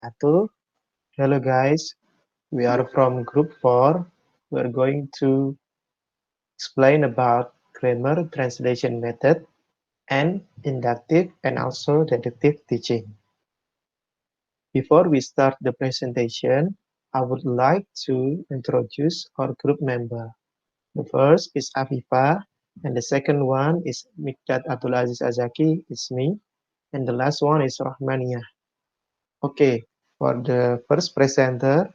wabarakatuh. Hello guys, we are from group 4. We are going to explain about grammar translation method and inductive and also deductive teaching. Before we start the presentation, I would like to introduce our group member. The first is Afifa and the second one is Mikdad Abdulaziz Azaki, it's me, and the last one is Rahmania. Okay, for the first presenter,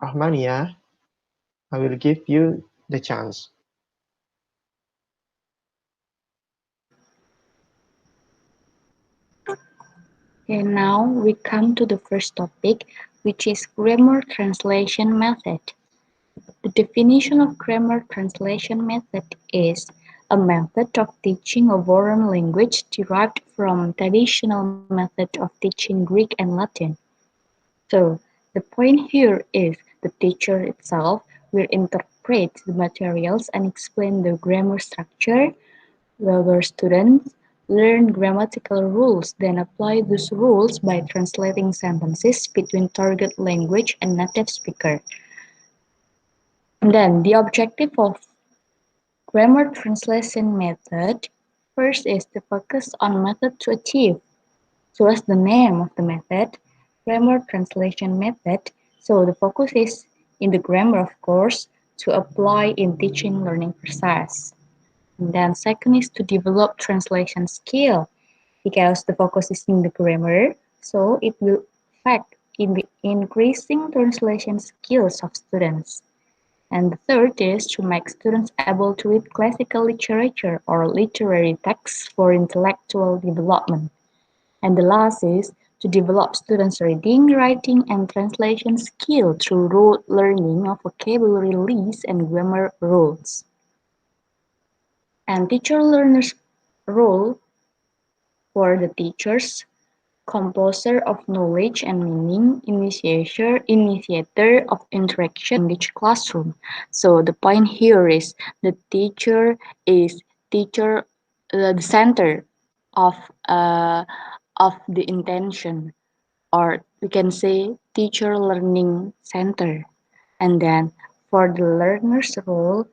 Rahmania, I will give you the chance. Okay, now we come to the first topic, which is grammar translation method. The definition of grammar translation method is a method of teaching a foreign language derived from traditional method of teaching Greek and Latin. So, the point here is the teacher itself will interpret the materials and explain the grammar structure, where students learn grammatical rules, then apply those rules by translating sentences between target language and native speaker. And then the objective of grammar translation method first is to focus on method to achieve. So as the name of the method, grammar translation method, so the focus is in the grammar of course to apply in teaching learning process. And then second is to develop translation skill because the focus is in the grammar, so it will affect in the increasing translation skills of students. And the third is to make students able to read classical literature or literary texts for intellectual development. And the last is to develop students' reading, writing, and translation skill through rote learning of vocabulary lists and grammar rules. And teacher-learner's role for the teachers, composer of knowledge and meaning, initiator of interaction in each classroom. So the point here is the teacher is teacher the center of uh, of the intention, or we can say teacher learning center. And then for the learner's role,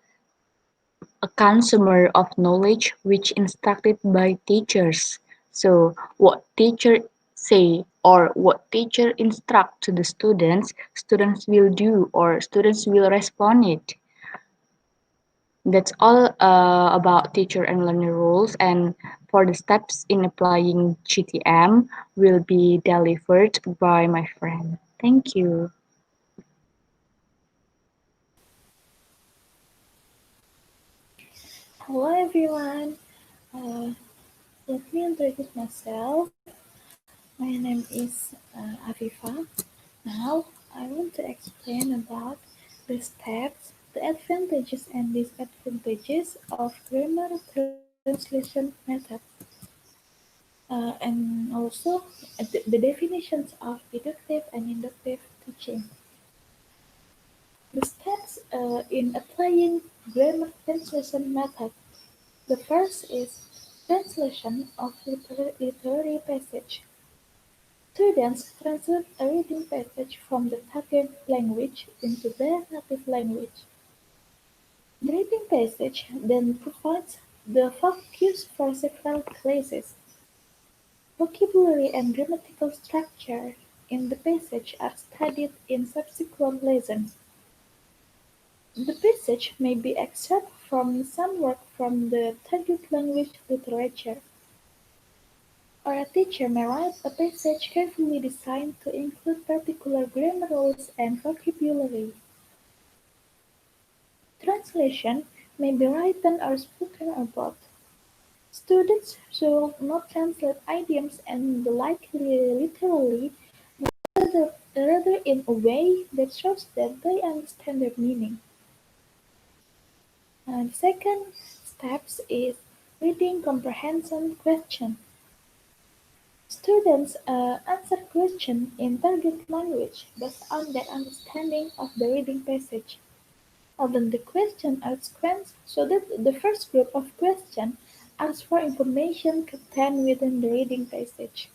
a consumer of knowledge which instructed by teachers. So what teacher say or what teacher instruct to the students, students will do or students will respond it. That's all about teacher and learner rules, and for the steps in applying GTM will be delivered by my friend. Thank you. Hello everyone. Uh, Let me introduce myself. My name is Afifa. Now I want to explain about the steps, the advantages and disadvantages of grammar translation method, and also the definitions of deductive and inductive teaching. The steps in applying grammar translation method. The first is translation of literary passage. Students translate a reading passage from the target language into their native language. The reading passage then provides the focus for several classes. Vocabulary and grammatical structure in the passage are studied in subsequent lessons. The passage may be excerpted from some work from the target language literature, or a teacher may write a passage carefully designed to include particular grammar rules and vocabulary. Translation may be written or spoken or both. Students should not translate idioms and the like literally, rather in a way that shows that they understand their meaning. And the second steps is reading comprehension question. Students answer questions in target language based on their understanding of the reading passage. Often the question are sequenced so that the first group of questions asks for information contained within the reading passage.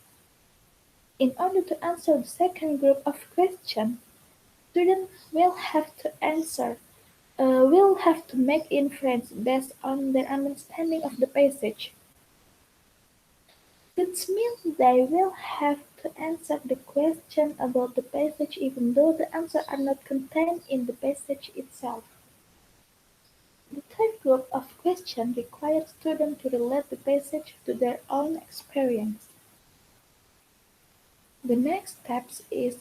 In order to answer the second group of questions, students will have to make inference based on their understanding of the passage. This means they will have to answer the question about the passage even though the answers are not contained in the passage itself. The third group of questions requires students to relate the passage to their own experience. The next step is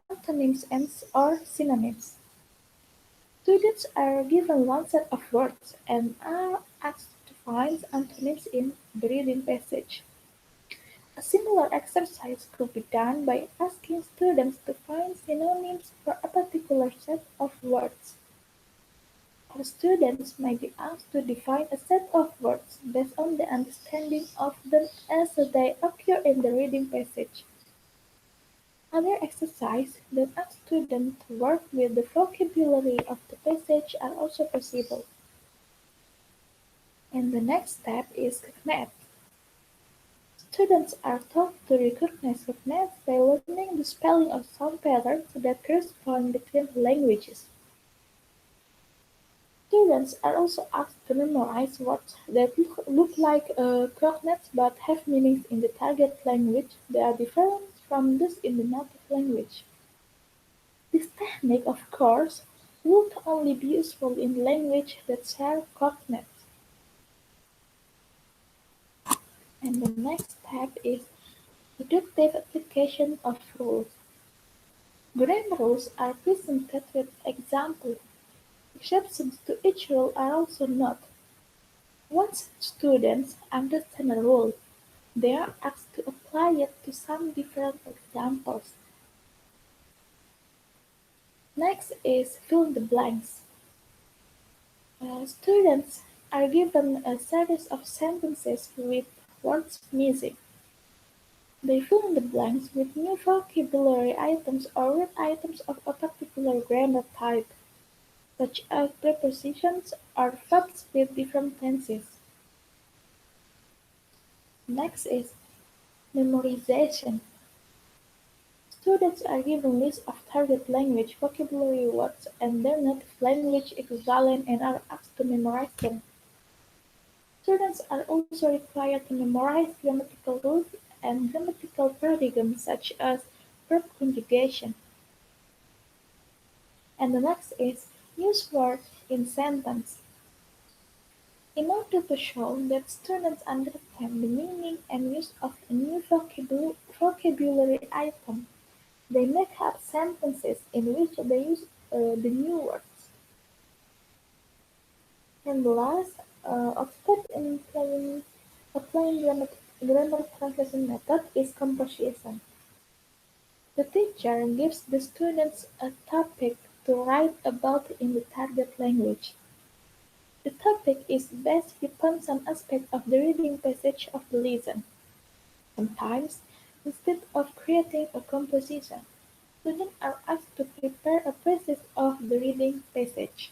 antonyms and or synonyms. Students are given one set of words and are asked to find antonyms in the reading passage. A similar exercise could be done by asking students to find synonyms for a particular set of words. Or students may be asked to define a set of words based on the understanding of them as they occur in the reading passage. Other exercises that ask students to work with the vocabulary of the passage are also possible. And the next step is cognate. Students are taught to recognize cognates by learning the spelling of sound patterns that correspond between languages. Students are also asked to memorize words that look like cognates but have meanings in the target language that are different from those in the native language. This technique, of course, would only be useful in language that share cognates. And the next step is deductive application of rules. Grammar rules are presented with examples. Exceptions to each rule are also noted. Once students understand a rule, they are asked to apply it to some different examples. Next is fill in the blanks. Students are given a series of sentences with words missing. They fill in the blanks with new vocabulary items or with items of a particular grammar type, such as prepositions or verbs with different tenses. Next is memorization. Students are given lists of target language vocabulary words and their native language equivalent and are asked to memorize them. Students are also required to memorize grammatical rules and grammatical paradigms such as verb conjugation. And the next is use word in sentence. In order to show that students understand the meaning and use of a new vocabulary item, they make up sentences in which they use the new words. And the last of step in applying grammar translation method is composition. The teacher gives the students a topic to write about in the target language. The topic is based upon some aspect of the reading passage of the lesson. Sometimes, instead of creating a composition, students are asked to prepare a preface of the reading passage.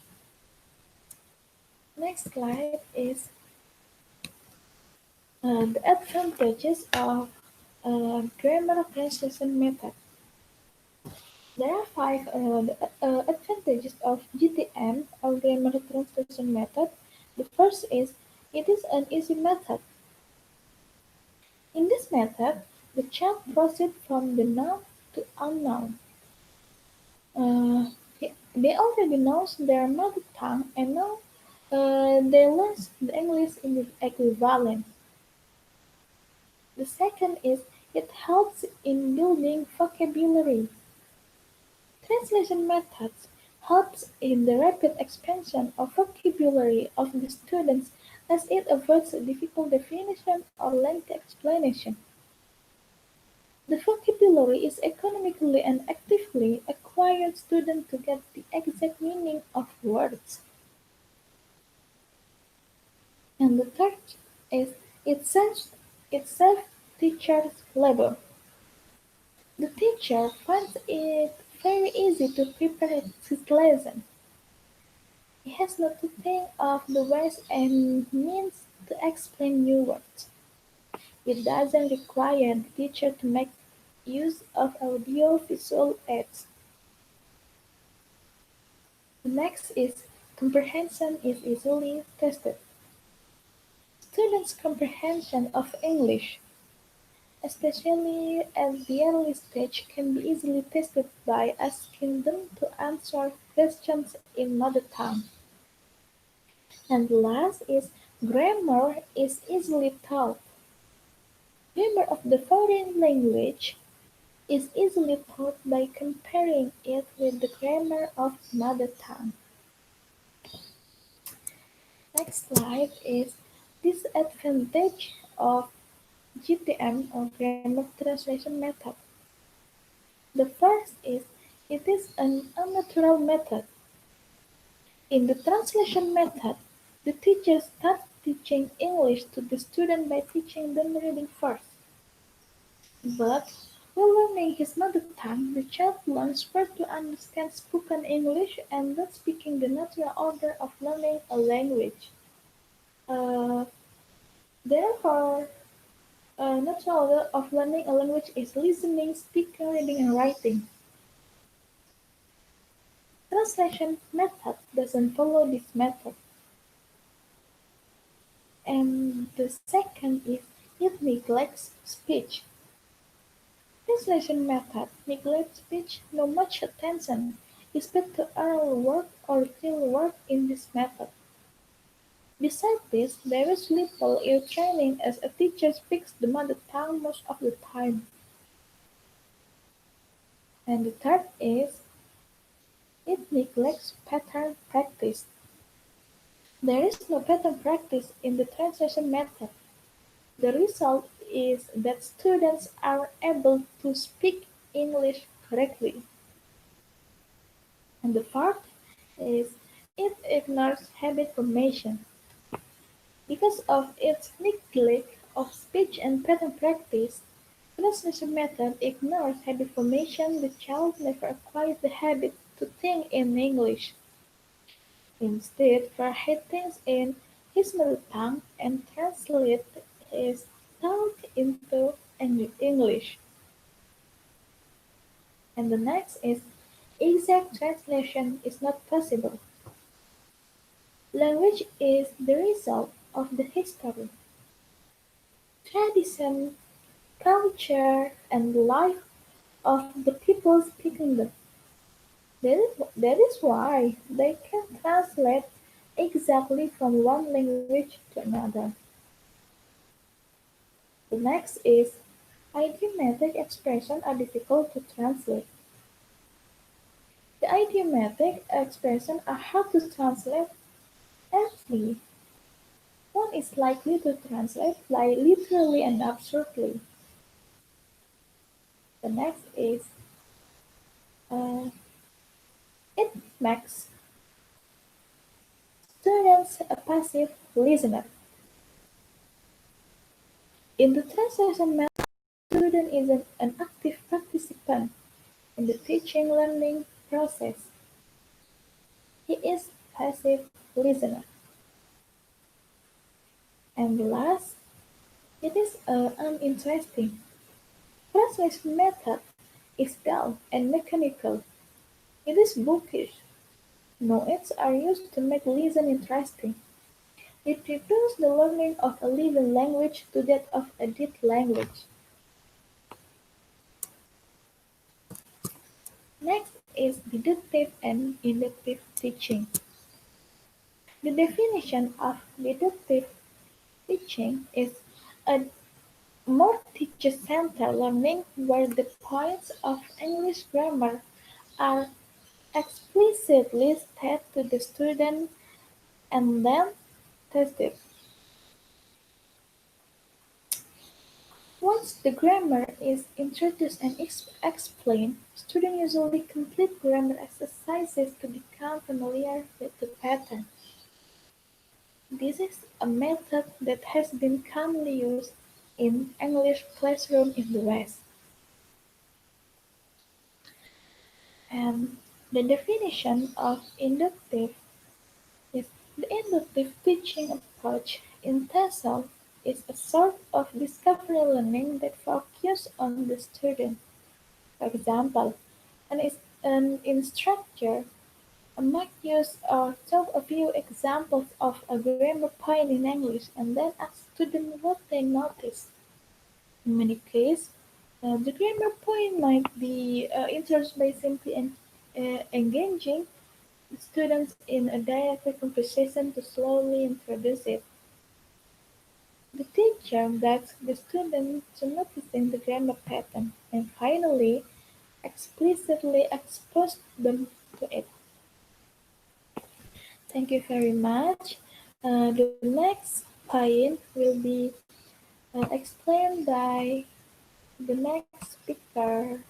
Next slide is the advantages of grammar translation method. There are five advantages of GTM or grammar translation method. The first is it is an easy method. In this method, the child proceeds from the noun to unknown. Uh, they already know their mother tongue and now they learn the English in the equivalent. The second is it helps in building vocabulary. Translation methods helps in the rapid expansion of vocabulary of the students as it avoids difficult definition or lengthy explanation. The vocabulary is economically and actively acquired students to get the exact meaning of words. And the third is it saves teachers labor. The teacher finds it very easy to prepare his lesson. He has not to think of the ways and means to explain new words. It doesn't require the teacher to make use of audio-visual aids. The next is comprehension is easily tested. Students' comprehension of English, especially at the early stage, can be easily tested by asking them to answer questions in mother tongue. And last is grammar is easily taught. Grammar of the foreign language is easily taught by comparing it with the grammar of mother tongue. Next slide is disadvantage of GTM or grammar translation method. The first is it is an unnatural method. In the translation method, the teacher starts teaching English to the student by teaching them reading first. But while learning his mother tongue, the child learns first to understand spoken English and then speaking the natural order of learning a language. Uh, Therefore, a natural order of learning a language is listening, speaking, reading, and writing. Translation method doesn't follow this method. And the second is it neglects speech. Translation method neglects speech. No much attention is paid to oral work or field work in this method. Besides this, there is little ear training as a teacher speaks the mother tongue most of the time. And the third is it neglects pattern practice. There is no pattern practice in the translation method. The result is that students are able to speak English correctly. And the fourth is it ignores habit formation. Because of its neglect of speech and pattern practice, translation method ignores habit formation. The child never acquires the habit to think in English. Instead, he thinks in his mother tongue and translates his thought into English. And the next is exact translation is not possible. Language is the result of the history, tradition, culture, and life of the people speaking them. That is why they can translate exactly from one language to another. The next is idiomatic expressions are difficult to translate. The idiomatic expressions are hard to translate. Actually, one is likely to translate like literally and absurdly. The next is uh, it makes students a passive listener. In the translation method, student is an active participant in the teaching learning process. He is passive listener. And last, it is uninteresting. Translation method is dull and mechanical. It is bookish. Notes are used to make listen interesting. It reduces the learning of a living language to that of a dead language. Next is deductive and inductive teaching. The definition of deductive teaching is a more teacher-centered learning where the points of English grammar are explicitly stated to the student and then tested. Once the grammar is introduced and explained, students usually complete grammar exercises to become familiar with the pattern. This is a method that has been commonly used in English classroom in the West. And the definition of inductive is the inductive teaching approach in TESOL is a sort of discovery learning that focuses on the student. For example, an instructor might use or tell a few examples of a grammar point in English and then ask students what they noticed. In many cases, the grammar point might be introduced by simply engaging the students in a direct conversation to slowly introduce it. The teacher guides the student to noticing the grammar pattern and finally explicitly expose them to it. Thank you very much. The next point will be explained by the next speaker.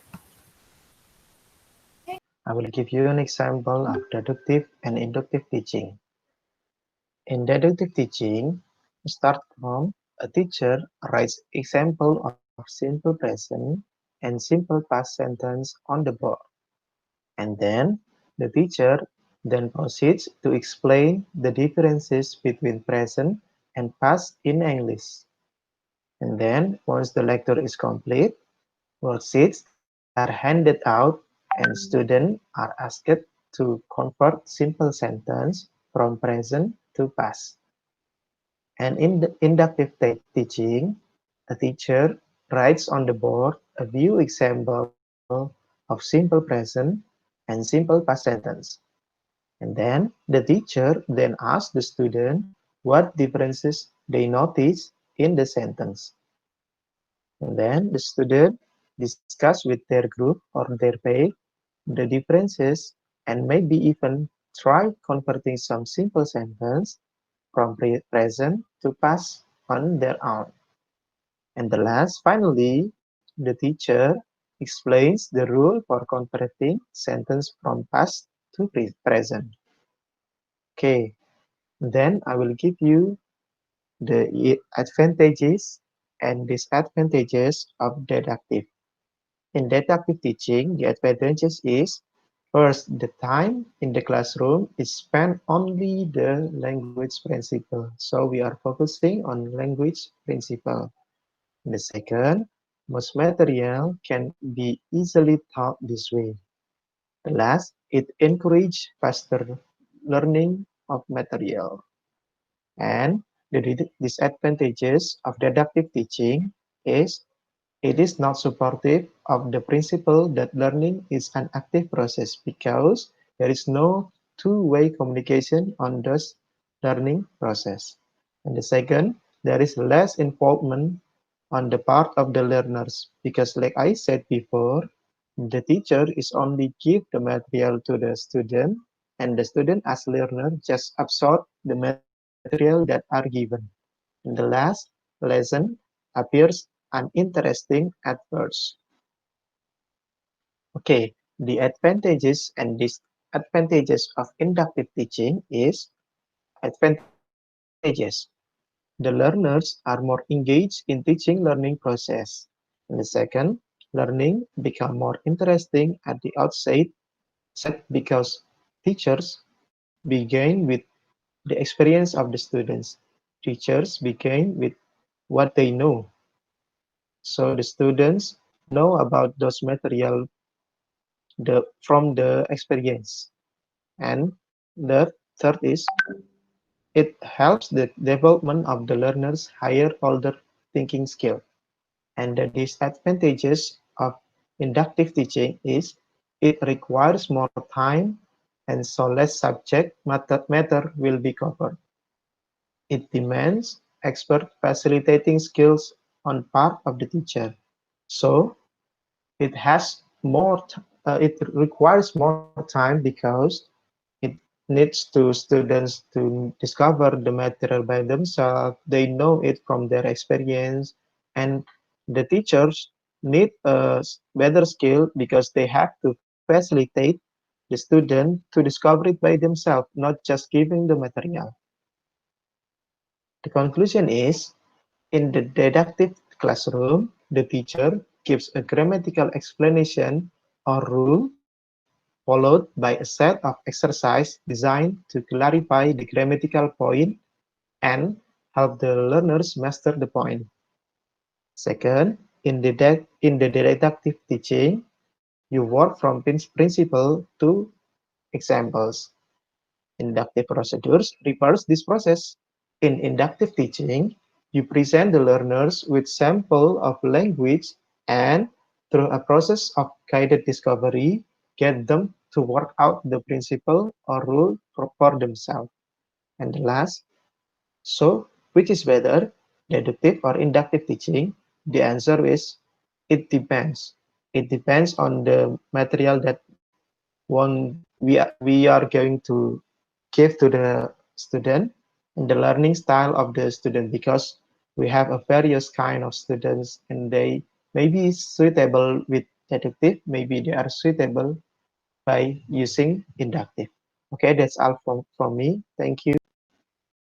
I will give you an example of deductive and inductive teaching. In deductive teaching, start from a teacher writes example of simple present and simple past sentence on the board, and then the teacher then proceeds to explain the differences between present and past in English. And then once the lecture is complete, worksheets are handed out and students are asked to convert simple sentence from present to past. And in the inductive teaching, a teacher writes on the board a few examples of simple present and simple past sentence. And then the teacher then asks the student what differences they notice in the sentence. And then the student discuss with their group or their peer the differences and maybe even try converting some simple sentence from present to past on their own. And the last, finally, the teacher explains the rule for converting sentence from past to present. Okay, then I will give you the advantages and disadvantages of deductive. In deductive teaching, the advantages is first, the time in the classroom is spent only the language principle. So we are focusing on language principle. The second, most material can be easily taught this way. The last, it encourages faster learning of material. And the disadvantages of deductive teaching is it is not supportive of the principle that learning is an active process because there is no two-way communication on this learning process. And the second, there is less involvement on the part of the learners because like I said before, the teacher is only give the material to the student and the student as learner just absorb the material that are given. And the last lesson appears uninteresting at first. Okay, the advantages and disadvantages of inductive teaching is advantages. The learners are more engaged in teaching learning process. And the second, learning become more interesting at the outset set because teachers begin with the experience of the students. Teachers begin with what they know. So the students know about those material from the experience. And the third is it helps the development of the learner's higher order thinking skill. And the disadvantages of inductive teaching is it requires more time and so less subject matter will be covered. It demands expert facilitating skills on part of the teacher. So it has it requires more time because it needs to students to discover the material by themselves. They know it from their experience, and the teachers need a better skill because they have to facilitate the student to discover it by themselves, not just giving the material. The conclusion is in the deductive classroom, the teacher gives a grammatical explanation or rule followed by a set of exercises designed to clarify the grammatical point and help the learners master the point. Second, in the deductive teaching, You work from principle to examples. Inductive procedures reverse this process. In inductive teaching, you present the learners with sample of language and through a process of guided discovery, get them to work out the principle or rule for themselves. And the last, so which is better, deductive or inductive teaching? The answer is it depends. It depends on the material that we are going to give to the student and the learning style of the student, because we have a various kind of students and they may be suitable with deductive, maybe they are suitable by using inductive. Okay, that's all from me. Thank you.